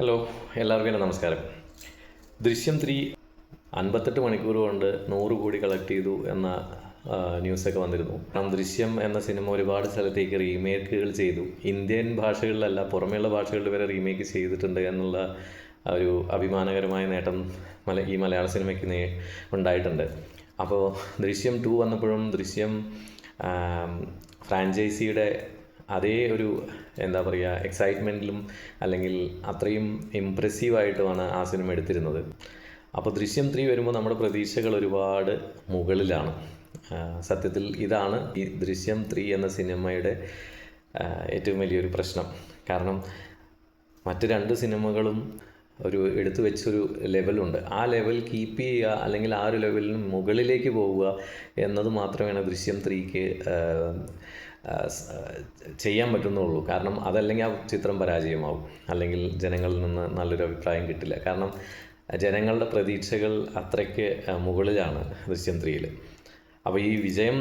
Hello, എല്ലാവർക്കും നമസ്കാരം. ദൃശ്യം 3 58 മണിക്കൂർ കൊണ്ട് 100 കോടി കളക്ട് ചെയ്തു എന്ന ന്യൂസൊക്കെ വന്നിരുന്നു. കാരണം ദൃശ്യം എന്ന സിനിമ ഒരുപാട് സ്ഥലത്തേക്ക് റീമേക്കുകൾ ചെയ്തു. ഇന്ത്യൻ ഭാഷകളിലല്ല, പുറമേയുള്ള ഭാഷകളിൽ വരെ റീമേക്ക് ചെയ്തിട്ടുണ്ട് എന്നുള്ള ഒരു അഭിമാനകരമായ നേട്ടം ഈ മലയാള സിനിമയ്ക്ക് ഉണ്ടായിട്ടുണ്ട്. അപ്പോൾ ദൃശ്യം 2 വന്നപ്പോഴും ദൃശ്യം ഫ്രാഞ്ചൈസിയുടെ അതേ ഒരു എന്താ പറയുക എക്സൈറ്റ്മെൻറ്റിലും അല്ലെങ്കിൽ അത്രയും ഇമ്പ്രസീവായിട്ടുമാണ് ആ സിനിമ എടുത്തിരുന്നത്. അപ്പോൾ ദൃശ്യം 3 വരുമ്പോൾ നമ്മുടെ പ്രതീക്ഷകൾ ഒരുപാട് മുകളിലാണ്. സത്യത്തിൽ ഇതാണ് ഈ ദൃശ്യം 3 എന്ന സിനിമയുടെ ഏറ്റവും വലിയൊരു പ്രശ്നം. കാരണം മറ്റ് രണ്ട് സിനിമകളും എടുത്തു വെച്ചൊരു ലെവലുണ്ട്. ആ ലെവൽ കീപ്പ് ചെയ്യുക അല്ലെങ്കിൽ ആ ഒരു ലെവലിന് മുകളിലേക്ക് പോവുക എന്നത് മാത്രമേ ദൃശ്യം 3ക്ക് ചെയ്യാൻ പറ്റുന്നുള്ളൂ. കാരണം അതല്ലെങ്കിൽ ആ ചിത്രം പരാജയമാവും, അല്ലെങ്കിൽ ജനങ്ങളിൽ നിന്ന് നല്ലൊരു അഭിപ്രായം കിട്ടില്ല. കാരണം ജനങ്ങളുടെ പ്രതീക്ഷകൾ അത്രയ്ക്ക് മുകളിലാണ് ദൃശ്യം 3യിൽ. അപ്പോൾ ഈ വിജയം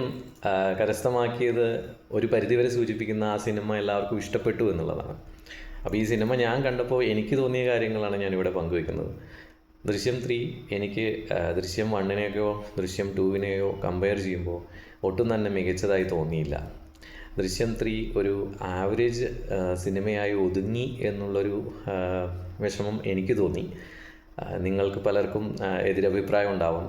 കരസ്ഥമാക്കിയത് ഒരു പരിധിവരെ സൂചിപ്പിക്കുന്ന ആ സിനിമ എല്ലാവർക്കും ഇഷ്ടപ്പെട്ടു എന്നുള്ളതാണ്. അപ്പോൾ ഈ സിനിമ ഞാൻ കണ്ടപ്പോൾ എനിക്ക് തോന്നിയ കാര്യങ്ങളാണ് ഞാനിവിടെ പങ്കുവയ്ക്കുന്നത്. ദൃശ്യം 3 എനിക്ക് ദൃശ്യം 1നെയോ ദൃശ്യം 2നെയോ കമ്പയർ ചെയ്യുമ്പോൾ ഒട്ടും തന്നെ മികച്ചതായി തോന്നിയില്ല. ദൃശ്യം 3 ഒരു ആവറേജ് സിനിമയായി ഒതുങ്ങി എന്നുള്ളൊരു വിഷമം എനിക്ക് തോന്നി. നിങ്ങൾക്ക് പലർക്കും എതിരഭിപ്രായം ഉണ്ടാവും.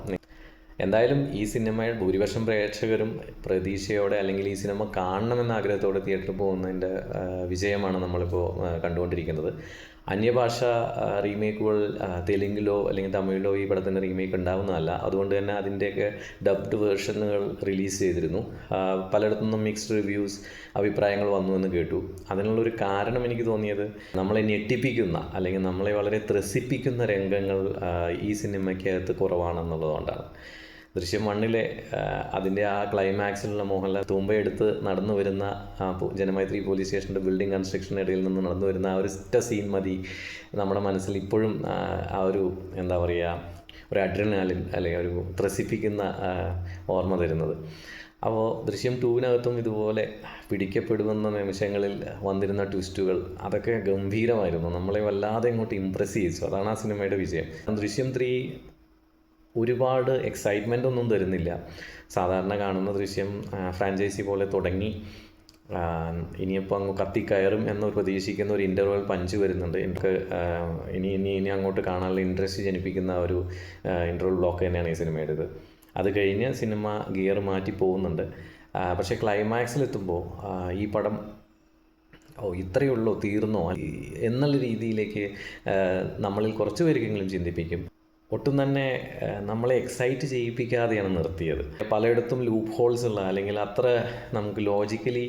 എന്തായാലും ഈ സിനിമയിൽ ഭൂരിപക്ഷം പ്രേക്ഷകരും പ്രതീക്ഷയോടെ അല്ലെങ്കിൽ ഈ സിനിമ കാണണമെന്ന ആഗ്രഹത്തോടെ തിയേറ്ററിൽ പോകുന്നതിൻ്റെ വിജയമാണ് നമ്മളിപ്പോൾ കണ്ടുകൊണ്ടിരിക്കുന്നത്. അന്യഭാഷ റീമേക്കുകൾ തെലുങ്കിലോ അല്ലെങ്കിൽ തമിഴിലോ ഈ പടത്തിൻ്റെ റീമേക്ക് ഉണ്ടാവുന്നതല്ല. അതുകൊണ്ട് തന്നെ അതിൻ്റെയൊക്കെ ഡബ്ഡ് വേർഷനുകൾ റിലീസ് ചെയ്തിരുന്നു. പലയിടത്തുനിന്നും മിക്സ്ഡ് റിവ്യൂസ്, അഭിപ്രായങ്ങൾ വന്നു എന്ന് കേട്ടു. അതിനുള്ളൊരു കാരണം എനിക്ക് തോന്നിയത് നമ്മളെ ഞെട്ടിപ്പിക്കുന്ന അല്ലെങ്കിൽ നമ്മളെ വളരെ ത്രസിപ്പിക്കുന്ന രംഗങ്ങൾ ഈ സിനിമയ്ക്കകത്ത് കുറവാണെന്നുള്ളതുകൊണ്ടാണ്. ദൃശ്യം 1ലെ അതിൻ്റെ ആ ക്ലൈമാക്സിലുള്ള മോഹൻലാൽ തൂമ്പയെടുത്ത് നടന്നു വരുന്ന ജനമൈത്രി പോലീസ് സ്റ്റേഷൻ്റെ ബിൽഡിംഗ് കൺസ്ട്രക്ഷനിടയിൽ നിന്ന് നടന്നു വരുന്ന ആ ഒരു സീൻ മതി നമ്മുടെ മനസ്സിൽ ഇപ്പോഴും ആ ഒരു എന്താ പറയുക ഒരു അഡ്രിനാലിൻ അല്ലെങ്കിൽ ഒരു ത്രസിപ്പിക്കുന്ന ഓർമ്മ തരുന്നത്. അപ്പോൾ ദൃശ്യം 2വിനകത്തും ഇതുപോലെ പിടിക്കപ്പെടുമെന്ന നിമിഷങ്ങളിൽ വന്നിരുന്ന ട്വിസ്റ്റുകൾ അതൊക്കെ ഗംഭീരമായിരുന്നു. നമ്മളെ വല്ലാതെ ഇങ്ങോട്ട് ഇമ്പ്രസ് ചെയ്യിച്ചു. അതാണ് ആ സിനിമയുടെ വിജയം. ദൃശ്യം 3 ഒരുപാട് എക്സൈറ്റ്മെൻ്റ് ഒന്നും തരുന്നില്ല. സാധാരണ കാണുന്ന ദൃശ്യം ഫ്രാഞ്ചൈസി പോലെ തുടങ്ങി ഇനിയിപ്പോൾ അങ്ങ് കത്തിക്കയറും എന്ന് പ്രതീക്ഷിക്കുന്ന ഒരു ഇൻ്റർവൽ പഞ്ച് വരുന്നുണ്ട്. എനിക്ക് ഇനി അങ്ങോട്ട് കാണാനുള്ള ഇൻട്രസ്റ്റ് ജനിപ്പിക്കുന്ന ഒരു ഇൻ്റർവൽ ബ്ലോക്ക് തന്നെയാണ് ഈ സിനിമയുടേത്. അത് കഴിഞ്ഞ് സിനിമ ഗിയർ മാറ്റി പോകുന്നുണ്ട്. പക്ഷേ ക്ലൈമാക്സിലെത്തുമ്പോൾ ഈ പടം ഇത്രയേ ഉള്ളൂ, തീർന്നോ എന്നുള്ള രീതിയിലേക്ക് നമ്മളിൽ കുറച്ച് പേർക്കെങ്കിലും ചിന്തിപ്പിക്കും. ഒട്ടും തന്നെ നമ്മളെ എക്സൈറ്റ് ചെയ്യിപ്പിക്കാതെയാണ് നിർത്തിയത്. പലയിടത്തും ലൂപ്പ് ഹോൾസ് ഉള്ള അല്ലെങ്കിൽ അത്ര നമുക്ക് ലോജിക്കലി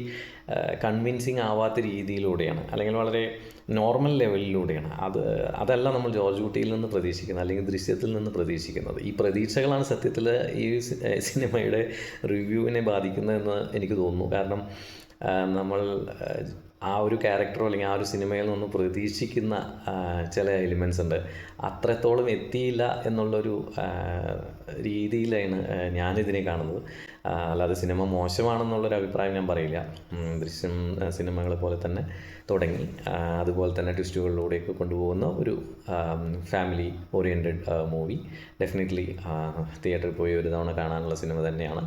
കൺവിൻസിങ് ആവാത്ത രീതിയിലൂടെയാണ് അല്ലെങ്കിൽ വളരെ നോർമൽ ലെവലിലൂടെയാണ്. അതല്ല നമ്മൾ ജോർജ് കുട്ടിയിൽ നിന്ന് പ്രതീക്ഷിക്കുന്നത് അല്ലെങ്കിൽ ദൃശ്യത്തിൽ നിന്ന് പ്രതീക്ഷിക്കുന്നത്. ഈ പ്രതീക്ഷകളാണ് സത്യത്തിൽ ഈ സിനിമയുടെ റിവ്യൂവിനെ ബാധിക്കുന്നതെന്ന് എനിക്ക് തോന്നുന്നു. കാരണം നമ്മൾ ആ ഒരു ക്യാരക്ടറോ അല്ലെങ്കിൽ ആ ഒരു സിനിമയിൽ നിന്ന് പ്രതീക്ഷിക്കുന്ന ചില എലിമെൻസ് ഉണ്ട്, അത്രത്തോളം എത്തിയില്ല എന്നുള്ളൊരു രീതിയിലാണ് ഞാനിതിനെ കാണുന്നത്. അല്ലാതെ സിനിമ മോശമാണെന്നുള്ളൊരു അഭിപ്രായം ഞാൻ പറയില്ല. ദൃശ്യം സിനിമകളെ പോലെ തന്നെ തുടങ്ങി അതുപോലെ തന്നെ ട്വിസ്റ്റുകളിലൂടെയൊക്കെ കൊണ്ടുപോകുന്ന ഒരു ഫാമിലി ഓറിയൻറ്റഡ് മൂവി. ഡെഫിനറ്റ്ലി തിയേറ്ററിൽ പോയി ഒരു തവണ കാണാനുള്ള സിനിമ തന്നെയാണ്.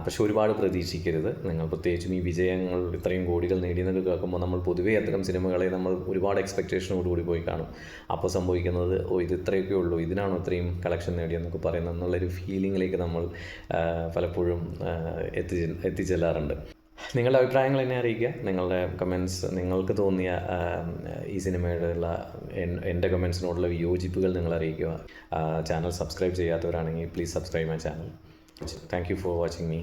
പക്ഷെ ഒരുപാട് പ്രതീക്ഷിക്കരുത്. നിങ്ങൾ പ്രത്യേകിച്ചും ഈ വിജയങ്ങൾ ഇത്രയും കോടികൾ നേടിയെന്നൊക്കെ കേൾക്കുമ്പോൾ നമ്മൾ പൊതുവേ അത്തരം സിനിമകളെ നമ്മൾ ഒരുപാട് എക്സ്പെക്റ്റേഷനോടുകൂടി പോയി കാണും. അപ്പോൾ സംഭവിക്കുന്നത് ഇത് ഇത്രയൊക്കെ ഉള്ളൂ, ഇതിനാണോ ഇത്രയും കളക്ഷൻ നേടിയെന്നൊക്കെ പറയുന്നത് എന്നുള്ളൊരു ഫീലിങ്ങിലേക്ക് നമ്മൾ പലപ്പോഴും എത്തിച്ചെല്ലാറുണ്ട്. നിങ്ങളുടെ അഭിപ്രായങ്ങൾ എന്നെ അറിയിക്കുക. നിങ്ങളുടെ കമൻസ്, നിങ്ങൾക്ക് തോന്നിയ ഈ സിനിമയോടുള്ള എൻ്റെ കമൻസിനോടുള്ള വിയോജിപ്പുകൾ നിങ്ങൾ അറിയിക്കുക. ചാനൽ സബ്സ്ക്രൈബ് ചെയ്യാത്തവരാണെങ്കിൽ please subscribe my channel. Thank you for watching me.